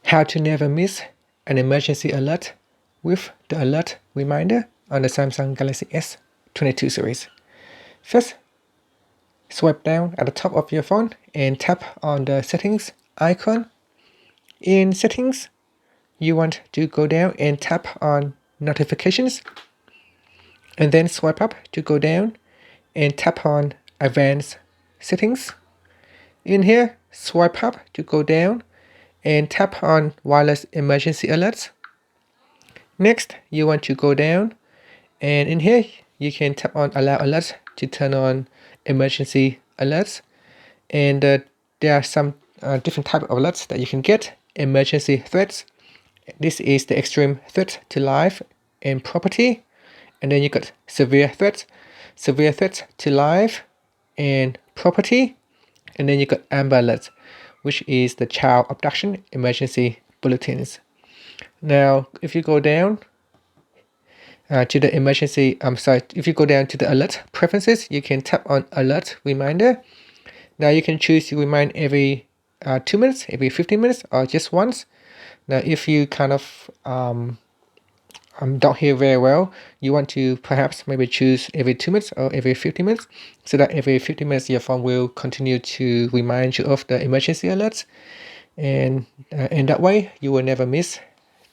How to never miss an emergency alert with the alert reminder on the Samsung Galaxy S22 series. First, swipe down at the top of your phone and tap on the settings icon. In settings, you want to go down and tap on notifications, and then swipe up to go down and tap on advanced settings. In here, swipe up to go down and tap on wireless emergency alerts. Next, you want to go down, and in here you can tap on allow alerts to turn on emergency alerts. And there are some different type of alerts that you can get. Emergency threats. This is the extreme threat to life and property. And then you got severe threats to life and property. And then you got amber alerts, which is the child abduction emergency bulletins. Now, if you go down to the if you go down to the alert preferences, you can tap on alert reminder. Now you can choose to remind every 2 minutes, every 15 minutes, or just once. Now, if you kind of don't hear very well, you want to perhaps maybe choose every 2 minutes or every 15 minutes, so that every 15 minutes your phone will continue to remind you of the emergency alerts, and in that way you will never miss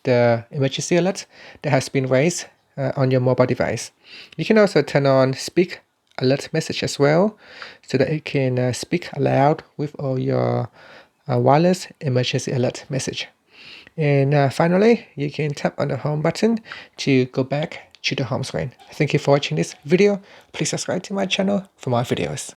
the emergency alert that has been raised on your mobile device. You can also turn on speak alert message as well, so that it can speak aloud with all your wireless emergency alert message. And finally, you can tap on the home button to go back to the home screen. Thank you for watching this video. Please subscribe to my channel for more videos.